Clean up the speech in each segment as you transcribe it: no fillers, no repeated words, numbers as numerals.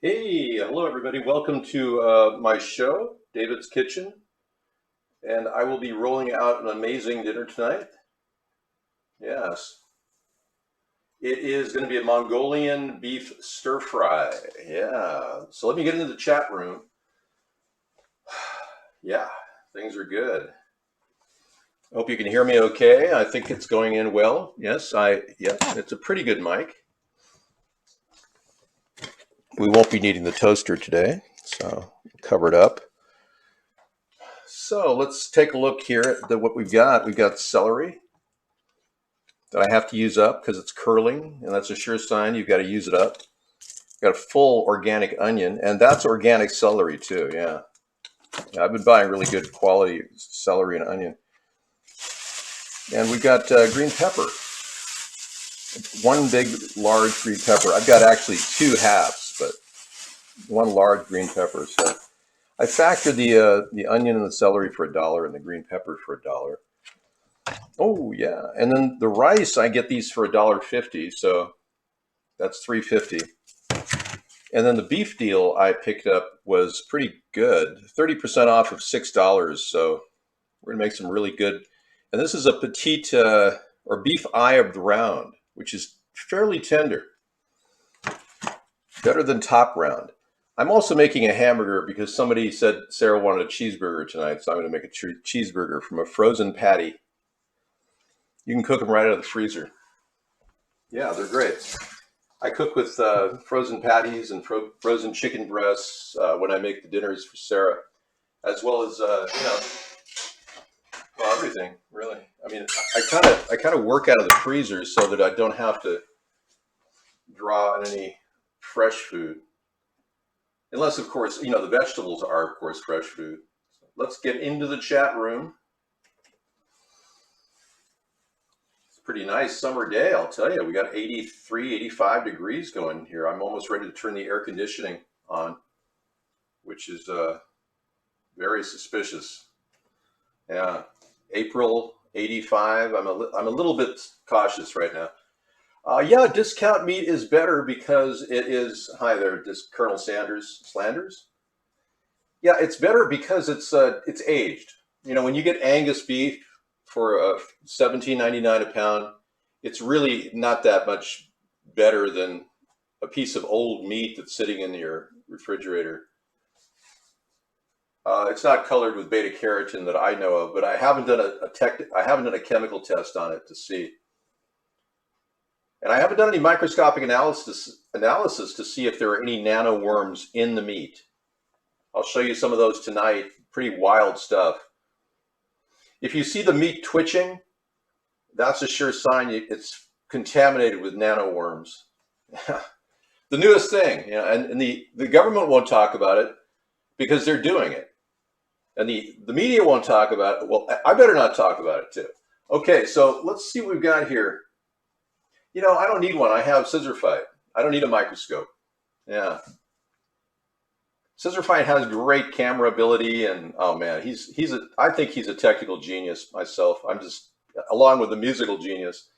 Hey, hello everybody. Welcome to my show, David's Kitchen, and I will be rolling out an amazing dinner tonight. Yes, it is going to be a Mongolian beef stir fry. Yeah, so let me get into the chat room. Yeah, things are good. I hope you can hear me okay. I think it's going in well. Yeah, it's a pretty good mic. We won't be needing the toaster today, so cover it up. So let's take a look here at what we've got. We've got celery that I have to use up because it's curling, and that's a sure sign you've got to use it up. Got a full organic onion, and that's organic celery too. Yeah, I've been buying really good quality celery and onion. And we've got green pepper, one big large green pepper. I've got actually two halves, but one large green pepper. So I factored the onion and the celery for $1 and the green pepper for $1. Oh yeah, and then the rice, I get these for $1.50, so that's $3.50. And then the beef deal I picked up was pretty good, 30% off of $6. So we're gonna make some really good. And this is a petite or beef eye of the round, which is fairly tender, better than top round. I'm also making a hamburger because somebody said Sarah wanted a cheeseburger tonight, so I'm going to make a cheeseburger from a frozen patty. You can cook them right out of the freezer. Yeah, they're great. I cook with frozen patties and frozen chicken breasts when I make the dinners for Sarah, as well as well, everything really. I mean, I kind of work out of the freezer so that I don't have to draw on any fresh food, unless of course the vegetables are of course fresh food. So let's get into the chat room. Pretty nice summer day, I'll tell you. We got 83, 85 degrees going here. I'm almost ready to turn the air conditioning on, which is very suspicious. Yeah, April 85. I'm a little bit cautious right now. Yeah, discount meat is better because it is. Hi there, Colonel Slanders. Yeah, it's better because it's aged. When you get Angus beef for $17.99 a pound, it's really not that much better than a piece of old meat that's sitting in your refrigerator. It's not colored with beta carotene that I know of, but I haven't done I haven't done a chemical test on it to see, and I haven't done any microscopic analysis to see if there are any nanoworms in the meat. I'll show you some of those tonight. Pretty wild stuff. If you see the meat twitching, that's a sure sign it's contaminated with nanoworms. The newest thing, and the government won't talk about it because they're doing it. And the media won't talk about it. Well, I better not talk about it too. Okay, so let's see what we've got here. I don't need one. I have scissor fight. I don't need a microscope. Yeah. Scissorfight has great camera ability, and oh man, I think he's a technical genius myself. I'm just, along with the musical genius.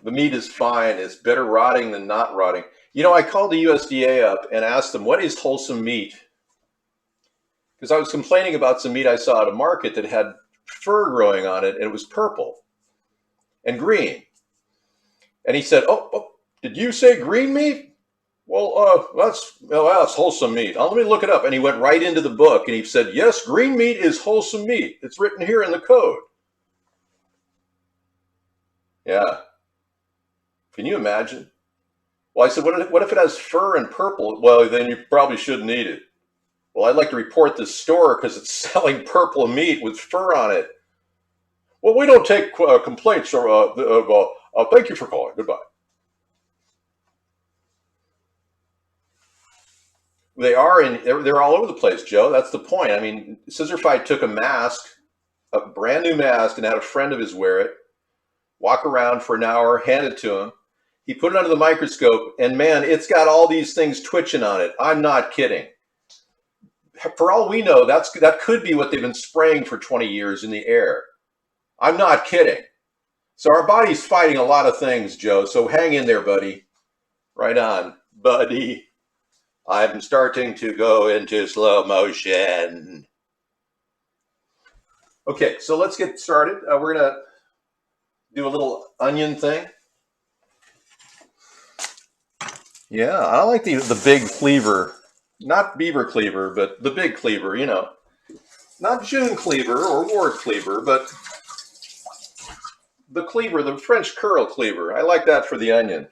The meat is fine. It's better rotting than not rotting. I called the USDA up and asked them, what is wholesome meat? Because I was complaining about some meat I saw at a market that had fur growing on it, and it was purple and green. And he said, oh, did you say green meat? Well, that's wholesome meat. Let me look it up. And he went right into the book and he said, yes, green meat is wholesome meat. It's written here in the code. Yeah. Can you imagine? Well, I said, what if it has fur and purple? Well, then you probably shouldn't eat it. Well, I'd like to report this store because it's selling purple meat with fur on it. Well, we don't take complaints. Thank you for calling. Goodbye. They're all over the place, Joe. That's the point. I mean, Scissorfight took a brand new mask, and had a friend of his wear it, walk around for an hour, hand it to him. He put it under the microscope, and man, it's got all these things twitching on it. I'm not kidding. For all we know, that could be what they've been spraying for 20 years in the air. I'm not kidding. So our body's fighting a lot of things, Joe. So hang in there, buddy. Right on, buddy. I'm starting to go into slow motion. Okay, so let's get started. We're going to do a little onion thing. Yeah, I like the big cleaver. Not beaver cleaver, but the big cleaver, you know. Not June cleaver or wart cleaver, but the cleaver, the French curl cleaver. I like that for the onion.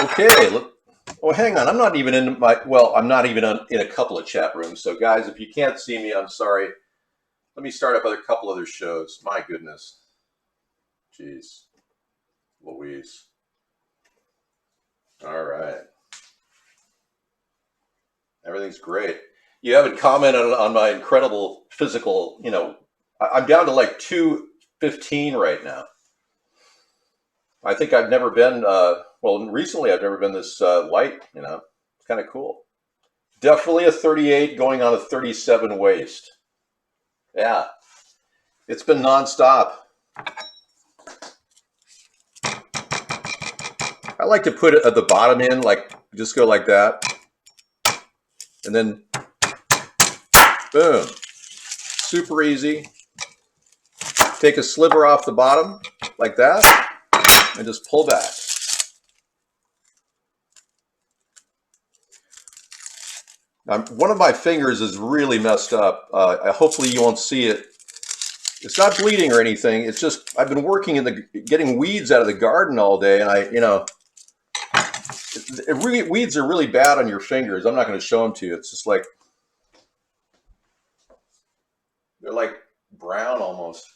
Okay, look. Oh, hang on. I'm not even in I'm not even in a couple of chat rooms. So guys, if you can't see me, I'm sorry. Let me start up a couple other shows. My goodness. Jeez. Louise. All right. Everything's great. You haven't commented on my incredible physical, you know, I'm down to like 215 right now. I think I've never been, recently I've never been this light, you know. It's kind of cool. Definitely a 38 going on a 37 waist. Yeah. It's been nonstop. I like to put it at the bottom in, like just go like that. And then, boom. Super easy. Take a sliver off the bottom, like that, and just pull back. Now, one of my fingers is really messed up. Hopefully you won't see it. It's not bleeding or anything. It's just I've been working in getting weeds out of the garden all day, and weeds are really bad on your fingers. I'm not going to show them to you. It's just like they're like brown almost.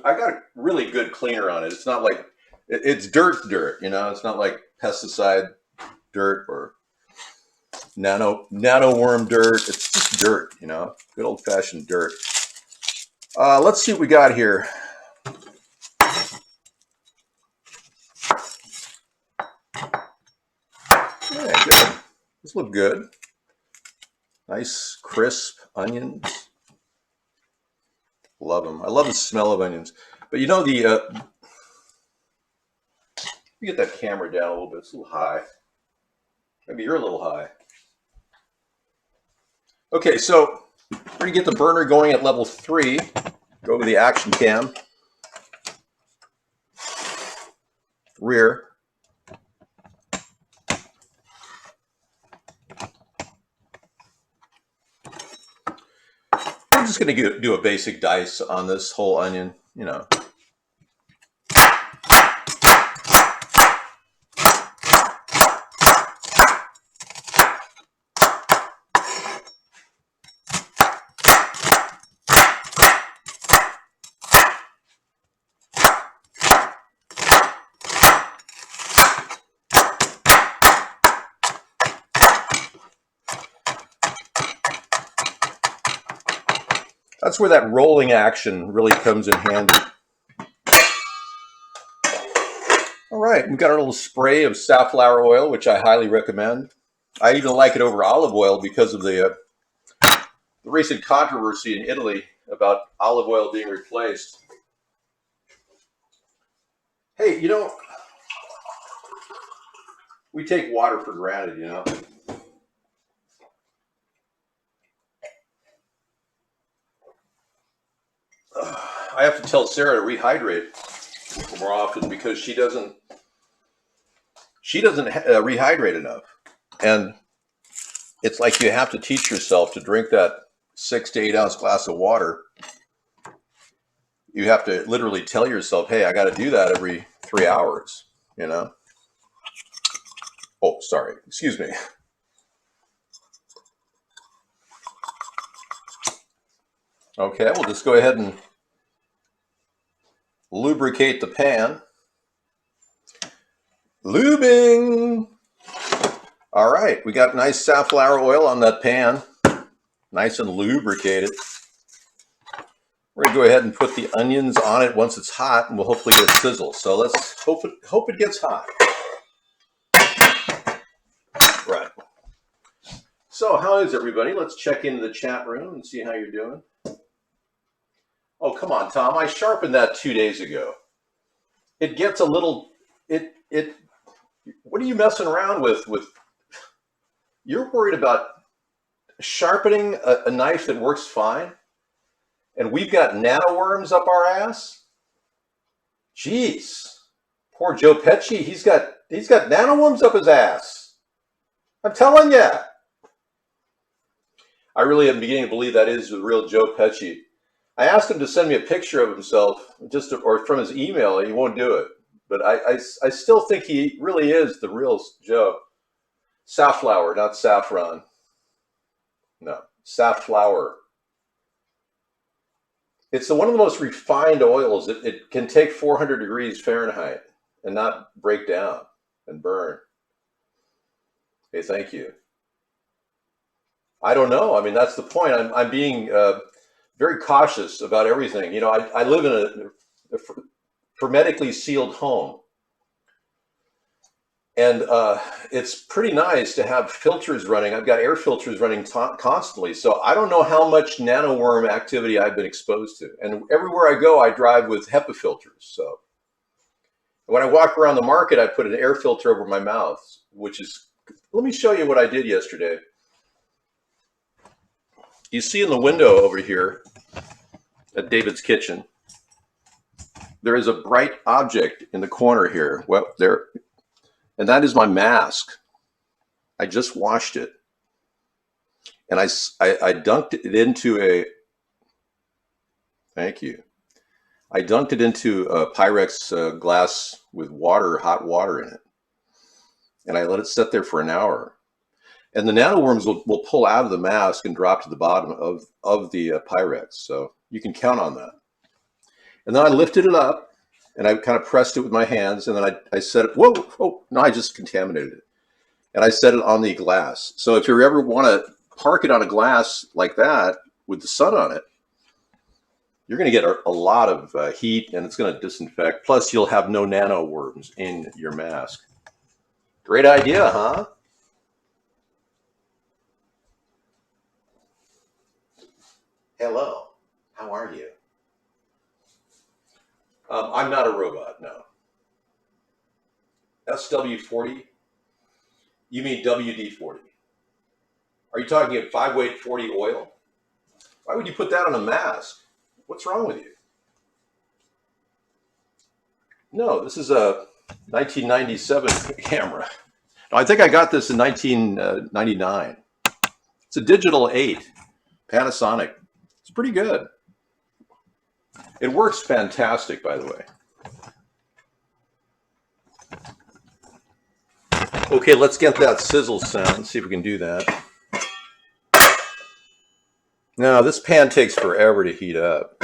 I got a really good cleaner on it. It's not like it's dirt, you know. It's not like pesticide dirt or nano worm dirt. It's just dirt, you know, good old fashioned dirt. Let's see what we got here. Yeah, good. These look good. Nice, crisp onions. Love them. I love the smell of onions. But you know you get that camera down a little bit. It's a little high. Maybe you're a little high. Okay, so we're going to get the burner going at level 3. Go to the action cam. Rear. I'm just going to do a basic dice on this whole onion, you know. That's where that rolling action really comes in handy. All right, we've got our little spray of safflower oil, which I highly recommend. I even like it over olive oil because of the recent controversy in Italy about olive oil being replaced. Hey, you know, we take water for granted, you know. I have to tell Sarah to rehydrate more often because she doesn't rehydrate enough. And it's like you have to teach yourself to drink that 6 to 8 ounce glass of water. You have to literally tell yourself, hey, I got to do that every 3 hours, you know? Oh, sorry. Excuse me. Okay, we'll just go ahead and lubricate the pan. Lubing. All right, we got nice safflower oil on that pan. Nice and lubricated. We're gonna go ahead and put the onions on it once it's hot, and we'll hopefully get a sizzle. So let's hope it gets hot. Right. So how is everybody? Let's check into the chat room and see how you're doing. Oh, come on, Tom. I sharpened that 2 days ago. it gets a little, what are you messing around with? You're worried about sharpening a knife that works fine, and we've got nanoworms up our ass? Jeez. Poor Joe Pesci, he's got nanoworms up his ass. I'm telling you. I really am beginning to believe that is the real Joe Pesci. I asked him to send me a picture of himself, or from his email. He won't do it. But I still think he really is the real Joe. Safflower, not saffron. No, safflower. It's one of the most refined oils. It can take 400 degrees Fahrenheit and not break down and burn. Hey, thank you. I don't know. I mean, that's the point. I'm being very cautious about everything. You know, I live in a hermetically sealed home. And it's pretty nice to have filters running. I've got air filters running constantly. So I don't know how much nanoworm activity I've been exposed to. And everywhere I go, I drive with HEPA filters. So when I walk around the market, I put an air filter over my mouth, which is, let me show you what I did yesterday. You see in the window over here at David's kitchen, there is a bright object in the corner here. Well, there. And that is my mask. I just washed it. And I dunked it into a, thank you. I dunked it into a Pyrex glass with water, hot water in it. And I let it sit there for an hour. And the nanoworms will pull out of the mask and drop to the bottom of the Pyrex. So you can count on that. And then I lifted it up. And I kind of pressed it with my hands, and then I set it, whoa, oh, no, I just contaminated it. And I set it on the glass. So if you ever want to park it on a glass like that with the sun on it, you're going to get a lot of heat, and it's going to disinfect. Plus, you'll have no nanoworms in your mask. Great idea, huh? Hello, how are you? I'm not a robot, no. SW40? You mean WD-40? Are you talking a 5-weight 40 oil? Why would you put that on a mask? What's wrong with you? No, this is a 1997 camera. No, I think I got this in 1999. It's a digital 8, Panasonic. It's pretty good. It works fantastic, by the way. Okay, let's get that sizzle sound. See if we can do that. Now, this pan takes forever to heat up.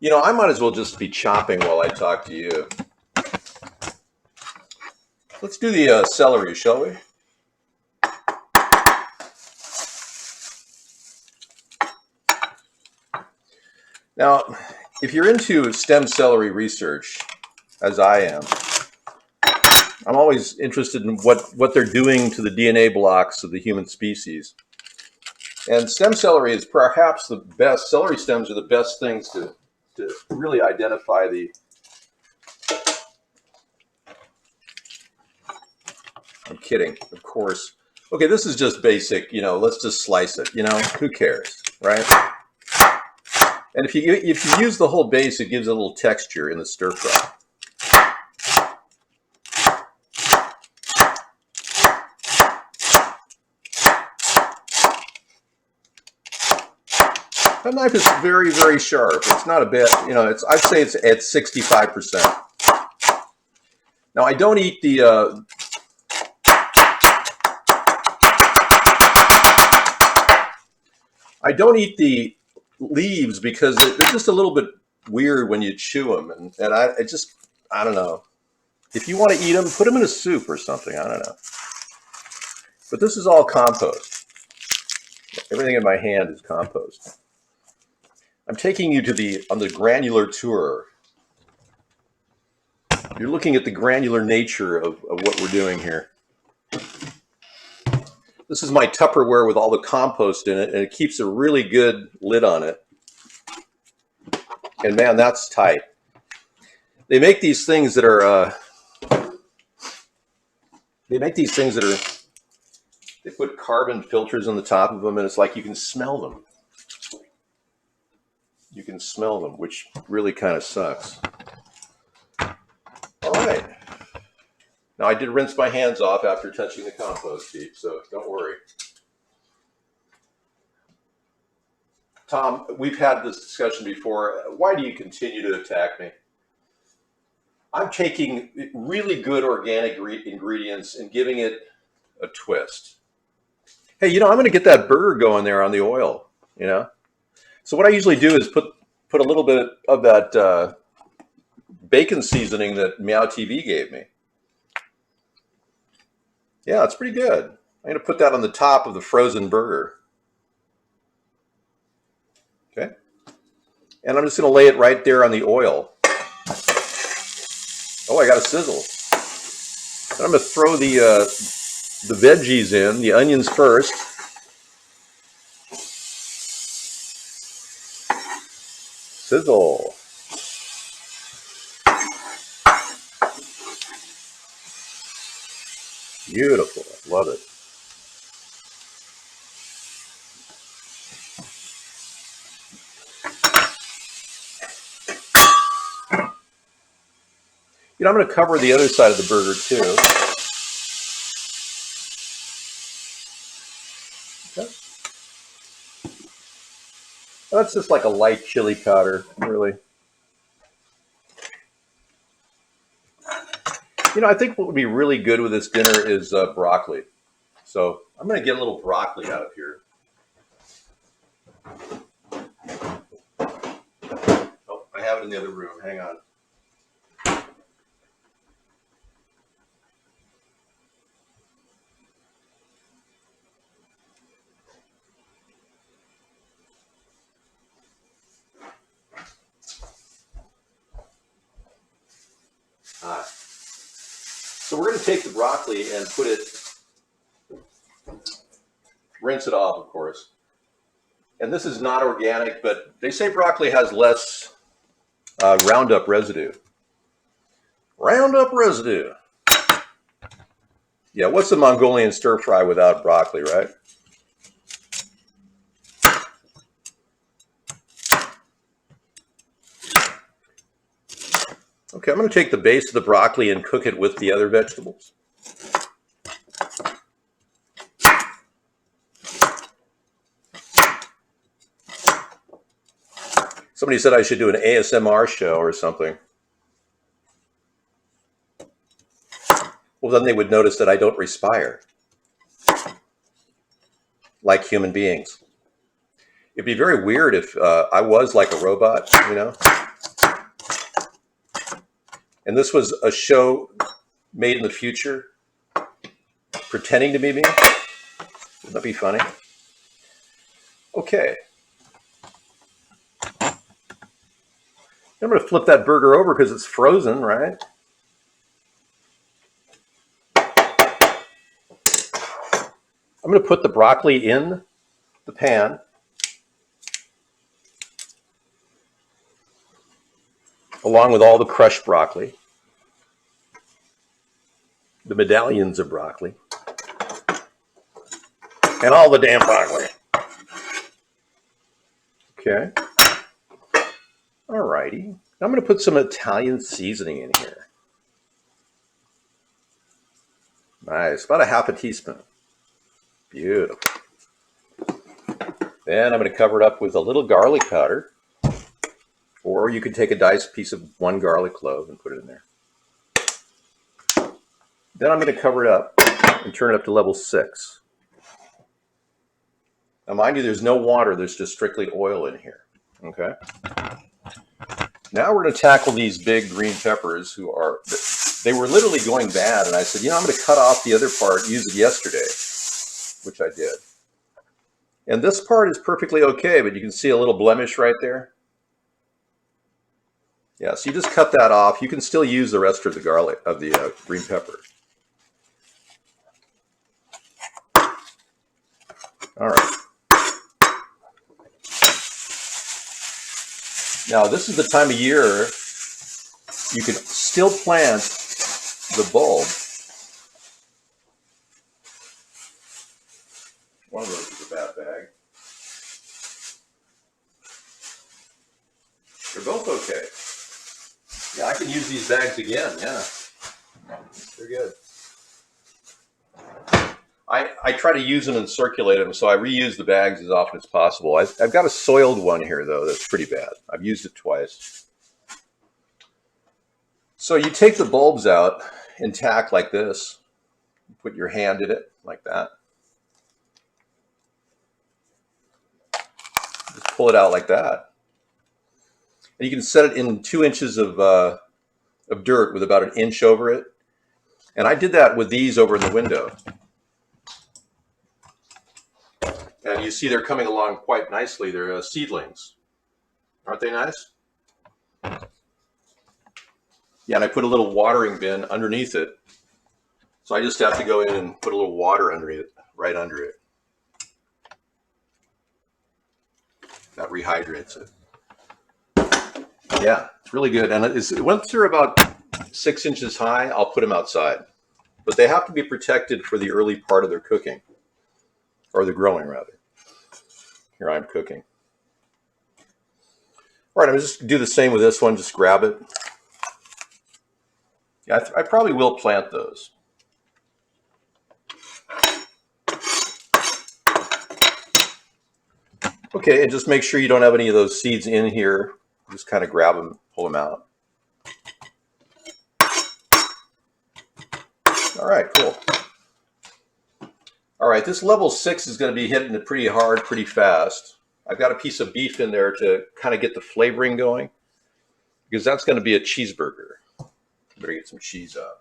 You know, I might as well just be chopping while I talk to you. Let's do the celery, shall we? Now, if you're into stem celery research, as I am, I'm always interested in what they're doing to the DNA blocks of the human species. And stem celery is perhaps the best. Celery stems are the best things to really identify the... I'm kidding, of course. Okay, this is just basic, you know, let's just slice it, you know, who cares, right? And if you use the whole base, it gives a little texture in the stir fry. That knife is very, very sharp. It's not a bit, you know, I'd say it's at 65%. Now, I don't eat the... I don't eat the leaves because they're just a little bit weird when you chew them, and I don't know. If you want to eat them, put them in a soup or something. I don't know. But this is all compost. Everything in my hand is compost. I'm taking you on the granular tour. You're looking at the granular nature of what we're doing here. This is my Tupperware with all the compost in it, and it keeps a really good lid on it. And man, that's tight. They make these things that are. They make these things that are. They put carbon filters on the top of them, and it's like you can smell them. You can smell them, which really kind of sucks. All right. Now, I did rinse my hands off after touching the compost heap, so don't worry. Tom, we've had this discussion before. Why do you continue to attack me? I'm taking really good organic ingredients and giving it a twist. Hey, I'm going to get that burger going there on the oil, So what I usually do is put a little bit of that bacon seasoning that Meow TV gave me. Yeah, it's pretty good. I'm going to put that on the top of the frozen burger. Okay. And I'm just going to lay it right there on the oil. Oh, I got a sizzle. And I'm going to throw the veggies in, the onions first. Sizzle. Beautiful. I love it. I'm going to cover the other side of the burger too. Okay. That's just like a light chili powder, really. I think what would be really good with this dinner is broccoli. So I'm going to get a little broccoli out of here. Oh, I have it in the other room. Hang on. So we're going to take the broccoli and rinse it off, of course. And this is not organic, but they say broccoli has less Roundup residue. Roundup residue. Yeah, what's a Mongolian stir fry without broccoli, right? Okay, I'm going to take the base of the broccoli and cook it with the other vegetables. Somebody said I should do an ASMR show or something. Well, then they would notice that I don't respire like human beings. It'd be very weird if I was like a robot, And this was a show made in the future, pretending to be me. Wouldn't that be funny? Okay. I'm going to flip that burger over because it's frozen, right? I'm going to put the broccoli in the pan. Along with all the crushed broccoli. The medallions of broccoli. And all the damn broccoli. Okay. All righty. I'm going to put some Italian seasoning in here. Nice. About a half a teaspoon. Beautiful. Then I'm going to cover it up with a little garlic powder. Or you could take a diced piece of one garlic clove and put it in there. Then I'm going to cover it up and turn it up to level 6. Now, mind you, there's no water. There's just strictly oil in here. Okay? Now we're going to tackle these big green peppers they were literally going bad. And I said, I'm going to cut off the other part, use it yesterday, which I did. And this part is perfectly okay, but you can see a little blemish right there. Yeah, so you just cut that off. You can still use the rest of the garlic, of the green pepper. All right. Now, this is the time of year you can still plant the bulb. One of those is a bad bag. They're both okay. Yeah, I can use these bags again. Yeah, they're good. I try to use them and circulate them, so I reuse the bags as often as possible. I've got a soiled one here, though, that's pretty bad. I've used it twice. So you take the bulbs out intact like this. Put your hand in it like that. Just pull it out like that. And you can set it in 2 inches of dirt with about 1 inch over it. And I did that with these over in the window. And you see they're coming along quite nicely. They're seedlings. Aren't they nice? Yeah, and I put a little watering bin underneath it. So I just have to go in and put a little water under it, right under it. That rehydrates it. Yeah, it's really good. And once they're about 6 inches high, I'll put them outside. But they have to be protected for the early part of their cooking. Or the growing, rather. Here I'm cooking. All right, I'm just do the same with this one. Just grab it. Yeah, I probably will plant those. Okay, and just make sure you don't have any of those seeds in here. Just kind of grab them, pull them out. All right, cool. All right, this level 6 is going to be hitting it pretty hard, pretty fast. I've got a piece of beef in there to kind of get the flavoring going, because that's going to be a cheeseburger. Better get some cheese out.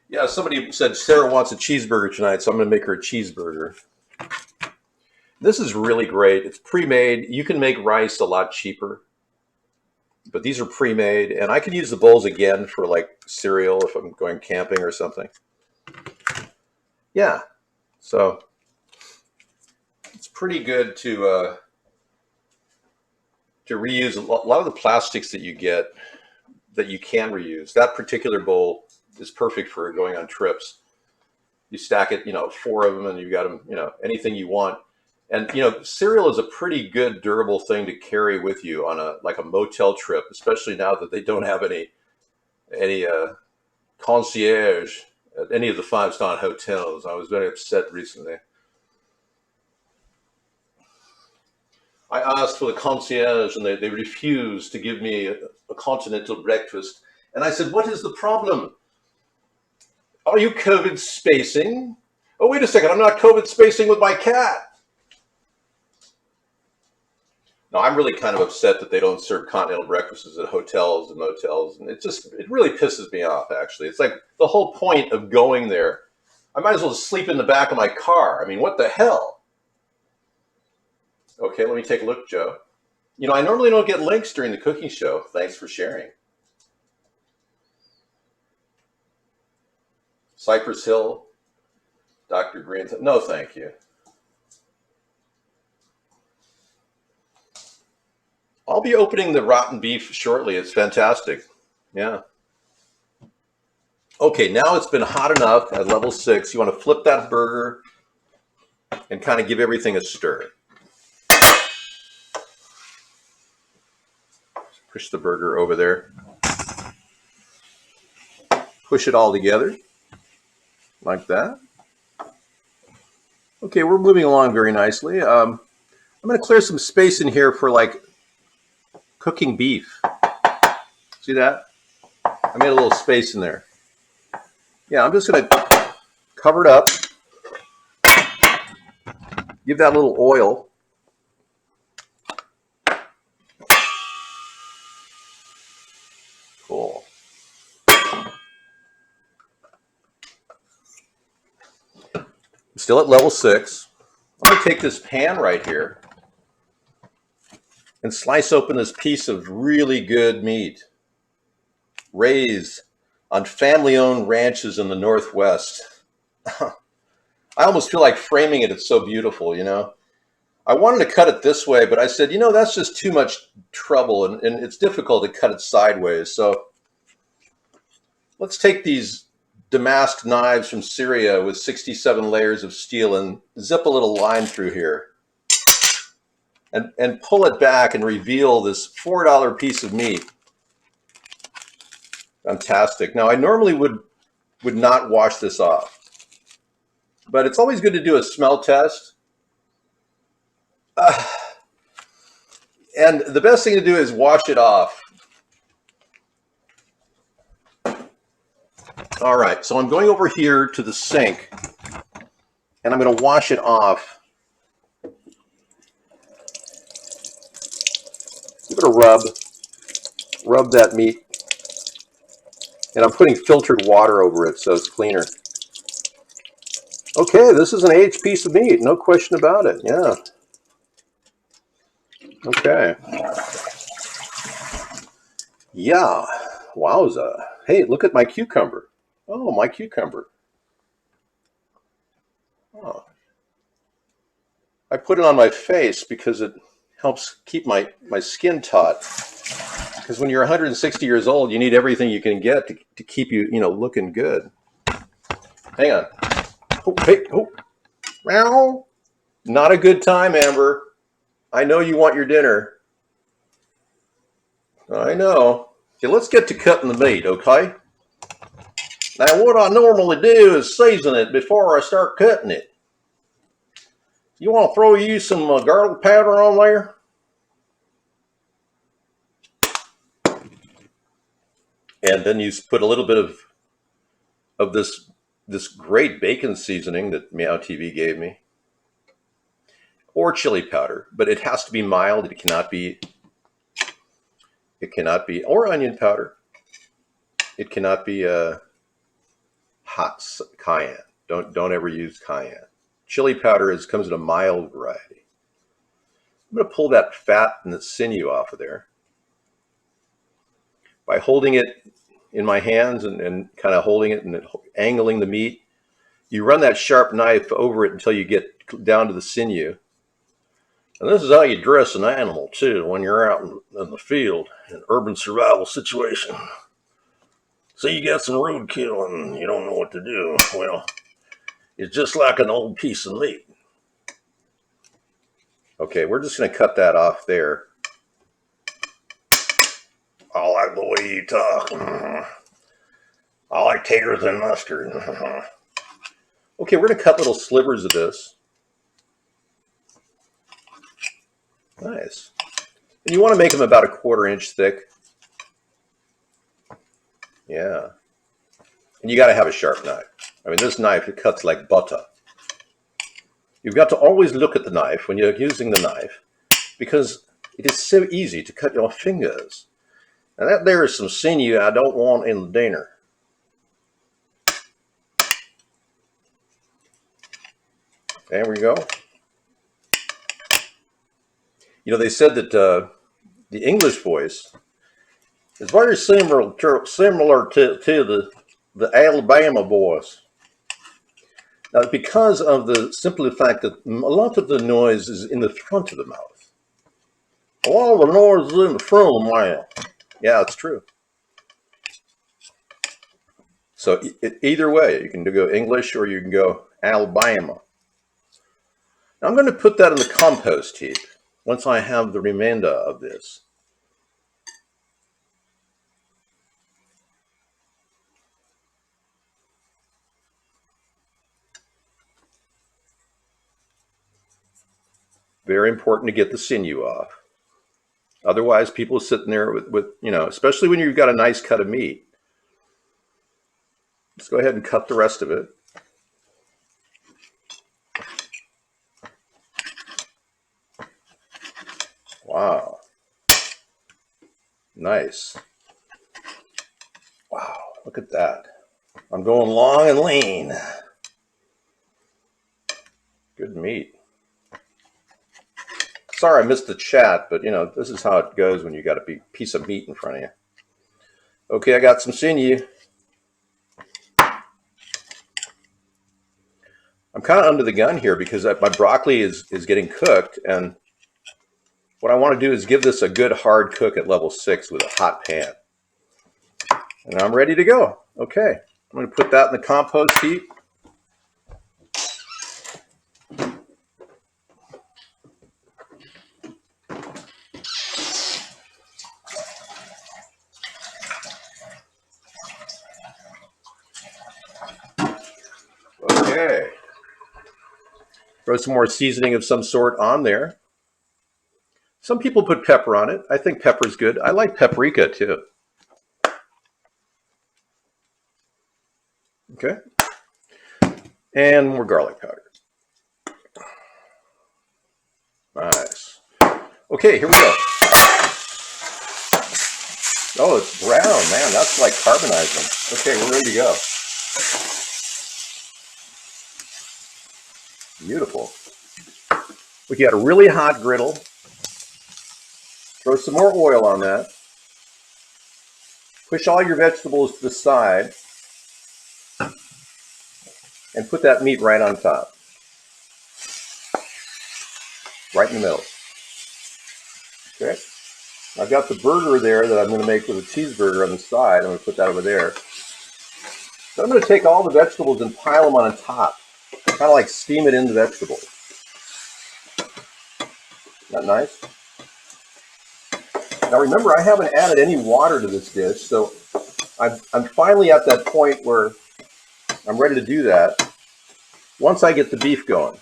Yeah, somebody said Sarah wants a cheeseburger tonight, so I'm going to make her a cheeseburger. This is really great. It's pre-made. You can make rice a lot cheaper, but these are pre-made, and I could use the bowls again for like cereal if I'm going camping or something. Yeah, so it's pretty good to reuse a lot of the plastics that you get that you can reuse. That particular bowl is perfect for going on trips. You stack it, 4 of them, and you got them, anything you want. And cereal is a pretty good durable thing to carry with you on a motel trip, especially now that they don't have any concierge at any of the 5-star hotels. I was very upset recently. I asked for the concierge, and they refused to give me a continental breakfast. And I said, "What is the problem? Are you COVID spacing?" "Oh, wait a second, I'm not COVID spacing with my cat." No, I'm really kind of upset that they don't serve continental breakfasts at hotels and motels. And it really pisses me off, actually. It's like the whole point of going there. I might as well just sleep in the back of my car. I mean, what the hell? Okay, let me take a look, Joe. I normally don't get links during the cooking show. Thanks for sharing. Cypress Hill, Dr. Green. No, thank you. I'll be opening the rotten beef shortly. It's fantastic. Yeah. Okay, now it's been hot enough at level 6. You want to flip that burger and kind of give everything a stir. Push the burger over there. Push it all together like that. Okay, we're moving along very nicely. I'm going to clear some space in here for cooking beef. See that? I made a little space in there. Yeah, I'm just going to cover it up. Give that a little oil. Cool. I'm still at level 6. I'm going to take this pan right here and slice open this piece of really good meat. Raised on family-owned ranches in the Northwest. I almost feel like framing it. It's so beautiful, you know. I wanted to cut it this way, but I said, you know, that's just too much trouble, and it's difficult to cut it sideways. So let's take these damask knives from Syria with 67 layers of steel and zip a little line through here and pull it back and reveal this $4 piece of meat. Fantastic. Now, I normally would not wash this off, but it's always good to do a smell test. And the best thing to do is wash it off. All right, so I'm going over here to the sink, and I'm going to wash it off. Give it a rub that meat, and I'm putting filtered water over it so it's cleaner. Okay, this is an aged piece of meat, no question about it, yeah. Okay. Yeah, wowza. Hey, look at my cucumber. Oh, my cucumber. Oh. I put it on my face because it helps keep my skin taut. Because when you're 160 years old, you need everything you can get to keep you, you know, looking good. Hang on. Oh, hey, oh. Meow. Not a good time, Amber. I know you want your dinner. I know. Okay, let's get to cutting the meat, okay? Now, what I normally do is season it before I start cutting it. You want to throw you some garlic powder on there? And then you put a little bit of this great bacon seasoning that Meow TV gave me. Or chili powder, but it has to be mild. It cannot be, or onion powder. It cannot be hot cayenne. Don't ever use cayenne. Chili powder comes in a mild variety. I'm going to pull that fat and the sinew off of there by holding it in my hands and kind of holding it and angling the meat. You run that sharp knife over it until you get down to the sinew. And this is how you dress an animal, too, when you're out in the field, in an urban survival situation. So you got some roadkill and you don't know what to do. Well, it's just like an old piece of meat. Okay, we're just going to cut that off there. I like the way you talk. I like taters and mustard. Okay, we're going to cut little slivers of this. Nice. And you want to make them about a 1/4 inch thick. Yeah. And you got to have a sharp knife. I mean, this knife, it cuts like butter. You've got to always look at the knife when you're using the knife because it is so easy to cut your fingers. And that there is some sinew I don't want in the dinner. There we go. You know, they said that the English voice is very similar to the Alabama voice. Now, because of the simple fact that a lot of the noise is in the front of the mouth. A lot of the noise is in the front of the mouth. Yeah, it's true. So either way, you can go English or you can go Alabama. Now, I'm going to put that in the compost heap once I have the remainder of this. Very important to get the sinew off. Otherwise, people sitting there with, you know, especially when you've got a nice cut of meat. Let's go ahead and cut the rest of it. Wow. Nice. Wow, look at that. I'm going long and lean. Good meat. Sorry I missed the chat, but you know, this is how it goes when you got a big piece of meat in front of you. Okay, I got some sinew. I'm kind of under the gun here because my broccoli is getting cooked, and what I want to do is give this a good hard cook at level 6 with a hot pan. And I'm ready to go. Okay, I'm going to put that in the compost heap. Okay. Throw some more seasoning of some sort on there. Some people put pepper on it. I think pepper's good. I like paprika too. Okay. And more garlic powder. Nice. Okay, here we go. Oh, it's brown, man. That's like carbonizing. Okay, we're ready to go. Beautiful. We got a really hot griddle. Throw some more oil on that. Push all your vegetables to the side. And put that meat right on top. Right in the middle. Okay. I've got the burger there that I'm going to make with a cheeseburger on the side. I'm going to put that over there. Then I'm going to take all the vegetables and pile them on top. Kind of like steam it in the vegetables. Isn't that nice? Now remember, I haven't added any water to this dish, so I'm finally at that point where I'm ready to do that once I get the beef going.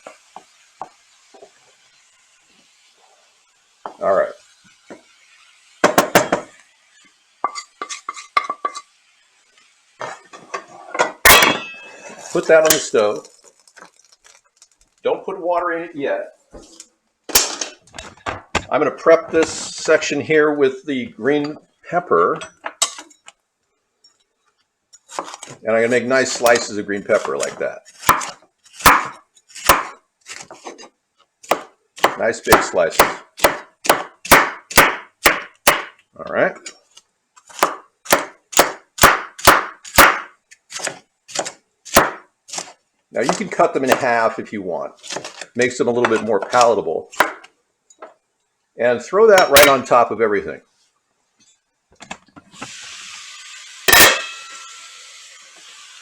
All right. Put that on the stove. Don't put water in it yet. I'm going to prep this section here with the green pepper. And I'm going to make nice slices of green pepper like that. Nice big slices. All right. Now you can cut them in half if you want. Makes them a little bit more palatable. And throw that right on top of everything.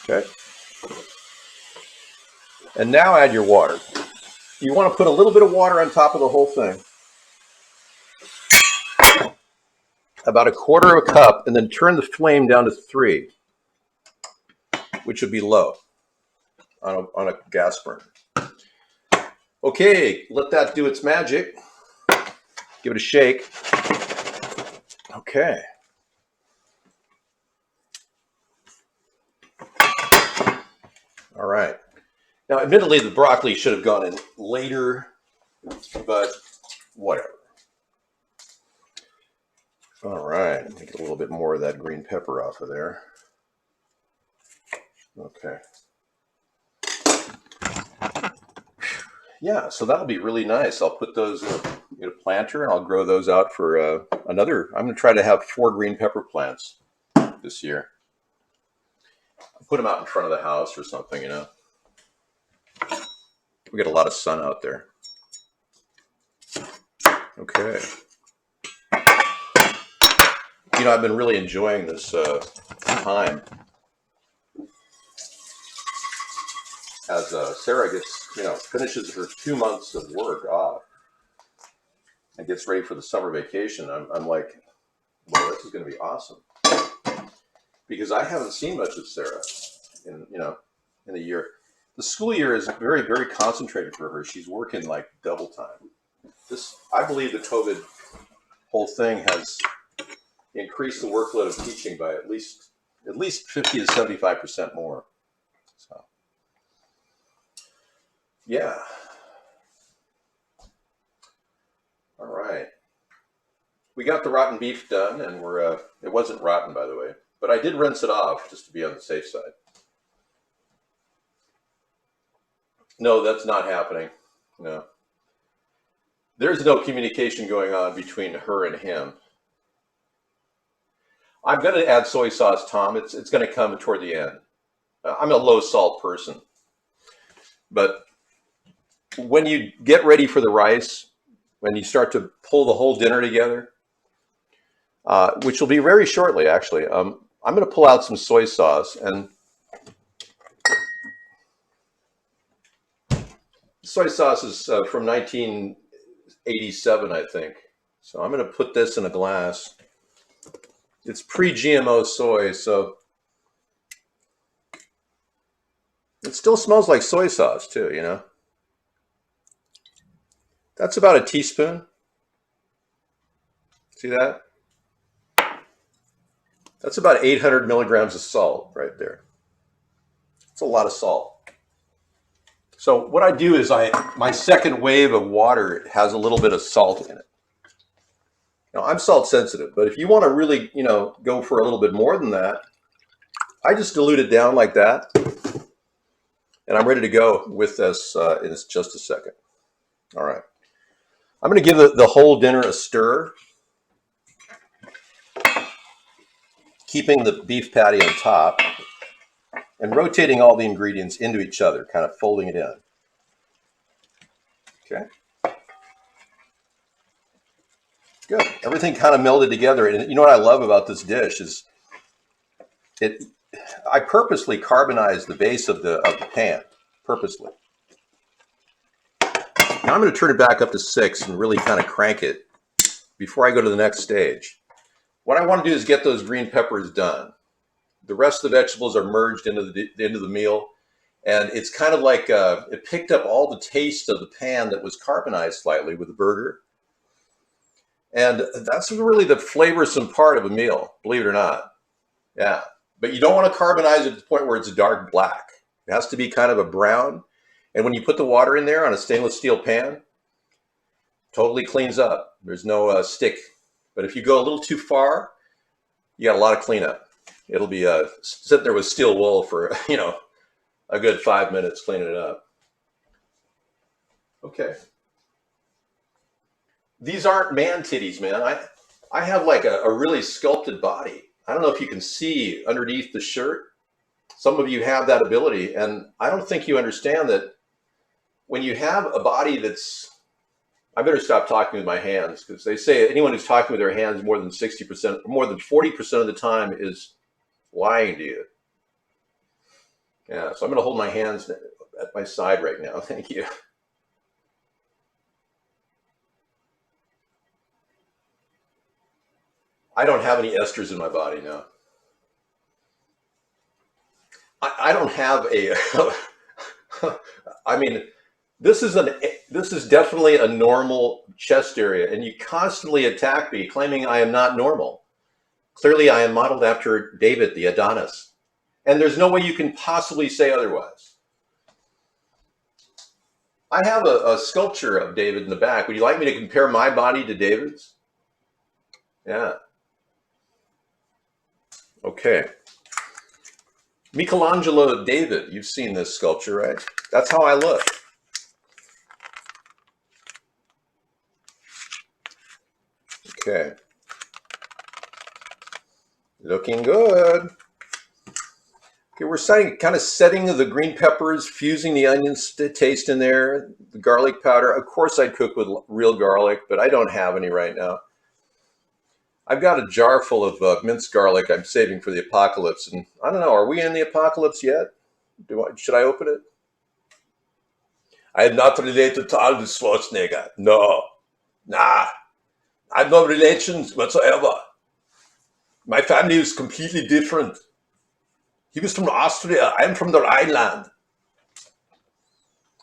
Okay. And now add your water. You want to put a little bit of water on top of the whole thing. About 1/4 cup, and then turn the flame down to 3, which would be low on a gas burner. Okay, let that do its magic. Give it a shake. Okay. All right. Now, admittedly, the broccoli should have gone in later, but whatever. All right. Let me get a little bit more of that green pepper off of there. Okay. Yeah, so that'll be really nice. I'll put those in a planter, and I'll grow those out for another. I'm going to try to have 4 green pepper plants this year. I'll put them out in front of the house or something, you know. We get a lot of sun out there. Okay. You know, I've been really enjoying this time as Sarah gets, finishes her 2 months of work off and gets ready for the summer vacation. I'm like, well, this is going to be awesome, because I haven't seen much of Sarah in the year. The school year is very, very concentrated for her. She's working like double time. I believe the COVID whole thing has increased the workload of teaching by at least 50 to 75% more. So, yeah. All right. We got the rotten beef done, and it wasn't rotten, by the way, but I did rinse it off just to be on the safe side. No, that's not happening. No. There's no communication going on between her and him. I'm going to add soy sauce, Tom. It's going to come toward the end. I'm a low salt person, but when you get ready for the rice, when you start to pull the whole dinner together, which will be very shortly, actually, I'm going to pull out some soy sauce. And soy sauce is from 1987, I think. So I'm going to put this in a glass. It's pre-GMO soy, so it still smells like soy sauce too, you know. That's about a teaspoon. See that? That's about 800 milligrams of salt right there. It's a lot of salt. So what I do is my second wave of water has a little bit of salt in it. Now I'm salt sensitive, but if you want to really, you know, go for a little bit more than that, I just dilute it down like that, and I'm ready to go with this in just a second. All right. I'm going to give the whole dinner a stir, keeping the beef patty on top and rotating all the ingredients into each other, kind of folding it in. Okay. Good. Everything kind of melded together. And you know what I love about this dish is I purposely carbonized the base of the pan, purposely. Now I'm going to turn it back up to 6 and really kind of crank it before I go to the next stage. What I want to do is get those green peppers done. The rest of the vegetables are merged into the meal, and it's kind of like it picked up all the taste of the pan that was carbonized slightly with the burger. And that's really the flavorsome part of a meal, believe it or not. Yeah, but you don't want to carbonize it to the point where it's dark black. It has to be kind of a brown. And when you put the water in there on a stainless steel pan, totally cleans up. There's no stick. But if you go a little too far, you got a lot of cleanup. It'll be sitting there with steel wool for, you know, a good 5 minutes cleaning it up. Okay. These aren't man titties, man. I have like a really sculpted body. I don't know if you can see underneath the shirt. Some of you have that ability, and I don't think you understand that when you have a body that's, I better stop talking with my hands, because they say anyone who's talking with their hands more than 60%, more than 40% of the time is lying to you. Yeah, so I'm going to hold my hands at my side right now. Thank you. I don't have any esters in my body now. I don't have a, I mean, this is definitely a normal chest area, and you constantly attack me claiming I am not normal. Clearly, I am modeled after David the Adonis, and there's no way you can possibly say otherwise. I have a sculpture of David in the back. Would you like me to compare my body to David's? Yeah. Okay. Michelangelo David, you've seen this sculpture, right? That's how I look. Okay. Looking good. Okay, we're kind of setting the green peppers, fusing the onions to taste in there, the garlic powder. Of course, I'd cook with real garlic, but I don't have any right now. I've got a jar full of minced garlic I'm saving for the apocalypse. And I don't know, are we in the apocalypse yet? Should I open it? I am not related to Arnold Schwarzenegger. No. Nah. I have no relations whatsoever. My family is completely different. He was from Austria. I'm from the Rhineland.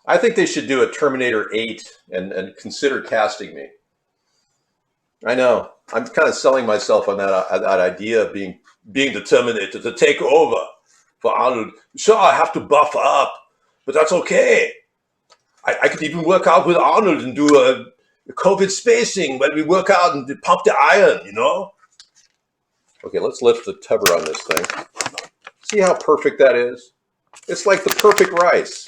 I think they should do a Terminator 8 and consider casting me. I know. I'm kind of selling myself on that idea of being the Terminator to take over for Arnold. Sure, I have to buff up, but that's okay. I could even work out with Arnold and do a COVID spacing when we work out and pump the iron, you know? Okay, let's lift the cover on this thing. See how perfect that is? It's like the perfect rice.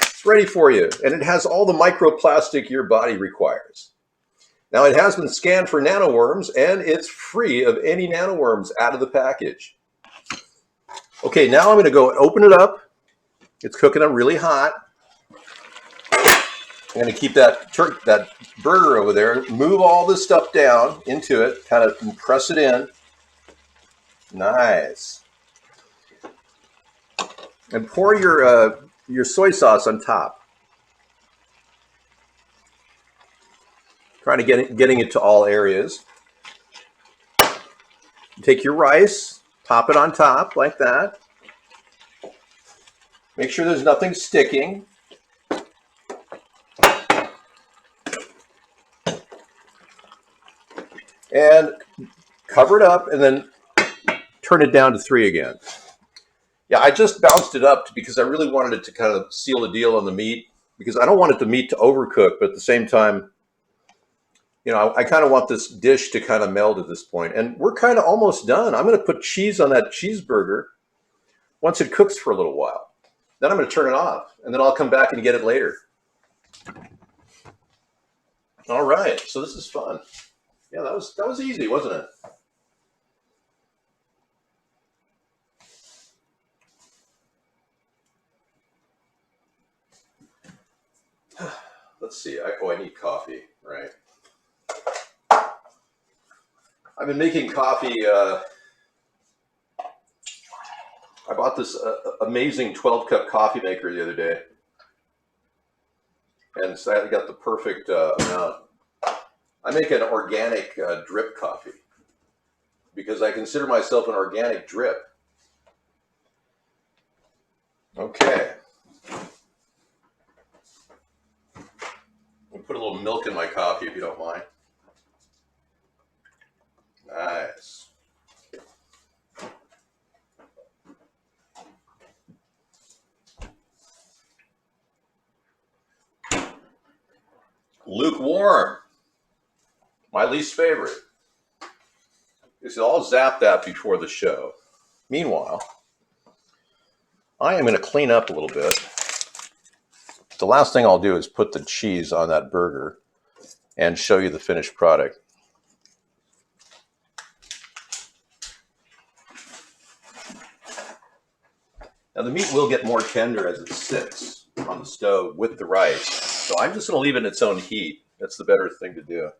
It's ready for you, and it has all the microplastic your body requires. Now, it has been scanned for nanoworms, and it's free of any nanoworms out of the package. Okay, now I'm going to go open it up. It's cooking up really hot. I'm going to keep that burger over there. Move all this stuff down into it, kind of press it in. Nice. And pour your soy sauce on top. Trying to getting it to all areas. Take your rice, pop it on top like that. Make sure there's nothing sticking. And cover it up and then turn it down to 3 again. Yeah, I just bounced it up because I really wanted it to kind of seal the deal on the meat, because I don't want the meat to overcook, but at the same time, you know, I kind of want this dish to kind of meld at this point. And we're kind of almost done. I'm going to put cheese on that cheeseburger once it cooks for a little while. Then I'm going to turn it off, and then I'll come back and get it later. All right, so this is fun. Yeah, that was easy, wasn't it? Let's see. I need coffee, right? I've been making coffee. I bought this amazing 12-cup coffee maker the other day, and so I got the perfect amount. I make an organic drip coffee because I consider myself an organic drip. Okay. I'll put a little milk in my coffee if you don't mind. Nice. Lukewarm. My least favorite. I'll zap that before the show. Meanwhile, I am going to clean up a little bit. The last thing I'll do is put the cheese on that burger and show you the finished product. Now the meat will get more tender as it sits on the stove with the rice. So I'm just going to leave it in its own heat. That's the better thing to do.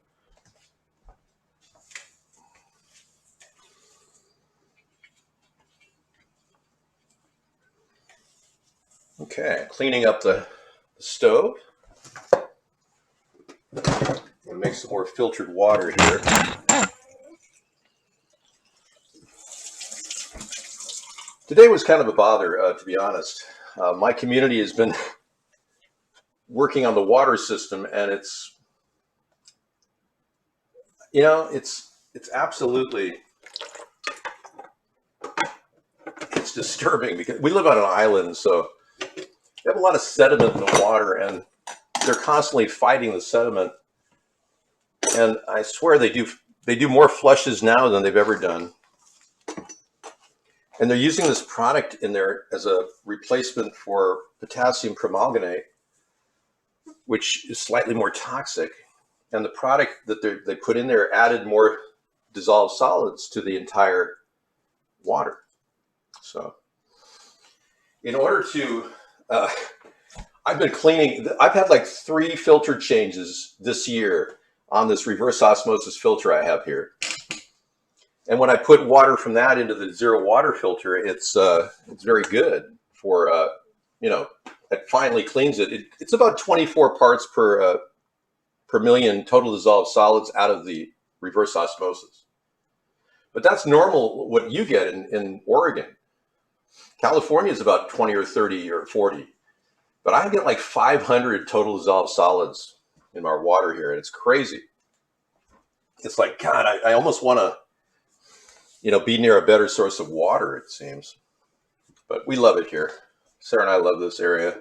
Okay, cleaning up the stove. I'm going to make some more filtered water here. Today was kind of a bother, to be honest. My community has been working on the water system, and it's absolutely, it's disturbing because we live on an island, so they have a lot of sediment in the water, and they're constantly fighting the sediment. And I swear they do more flushes now than they've ever done. And they're using this product in there as a replacement for potassium permanganate, which is slightly more toxic. And the product that they put in there added more dissolved solids to the entire water. So in order to, I've been cleaning, I've had like 3 filter changes this year on this reverse osmosis filter I have here. And when I put water from that into the zero water filter, it's very good for, it finally cleans it. It's about 24 parts per million total dissolved solids out of the reverse osmosis. But that's normal what you get in Oregon. California is about 20 or 30 or 40. But I get like 500 total dissolved solids in our water here, and it's crazy. It's like, God, I almost want to, be near a better source of water, it seems. But we love it here. Sarah and I love this area.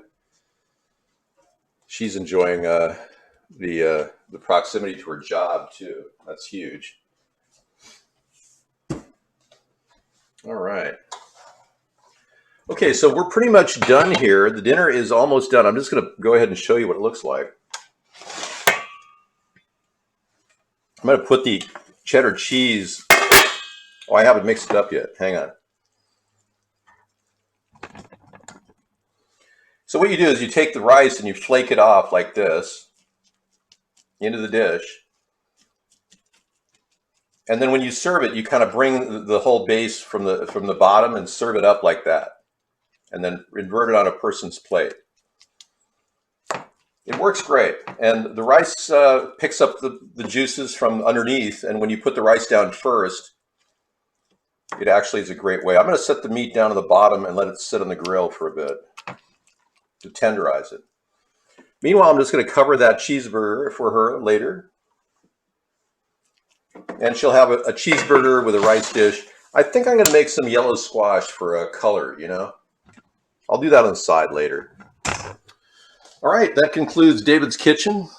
She's enjoying the proximity to her job too. That's huge. All right. Okay, so we're pretty much done here. The dinner is almost done. I'm just going to go ahead and show you what it looks like. I'm going to put the cheddar cheese. Oh, I haven't mixed it up yet. Hang on. So what you do is you take the rice and you flake it off like this. into the dish. And then when you serve it, you kind of bring the whole base from the bottom and serve it up like that. And then invert it on a person's plate. It works great. And the rice picks up the juices from underneath. And when you put the rice down first, it actually is a great way. I'm going to set the meat down to the bottom and let it sit on the grill for a bit to tenderize it. Meanwhile, I'm just going to cover that cheeseburger for her later. And she'll have a cheeseburger with a rice dish. I think I'm going to make some yellow squash for a color, you know. I'll do that on the side later. All right, that concludes David's Kitchen,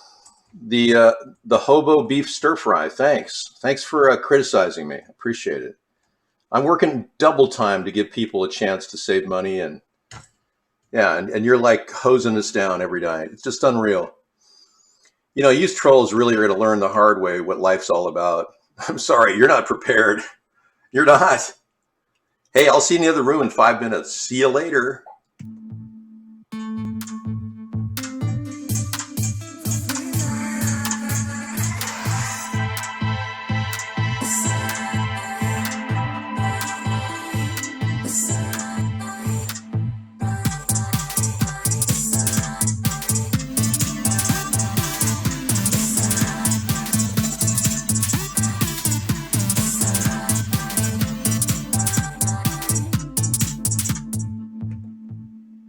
the hobo beef stir fry. Thanks for criticizing me. Appreciate it. I'm working double time to give people a chance to save money, and yeah, and you're like hosing us down every night. It's just unreal. You know, you trolls really are going to learn the hard way what life's all about. I'm sorry, you're not prepared. You're not. Hey, I'll see you in the other room in 5 minutes. See you later.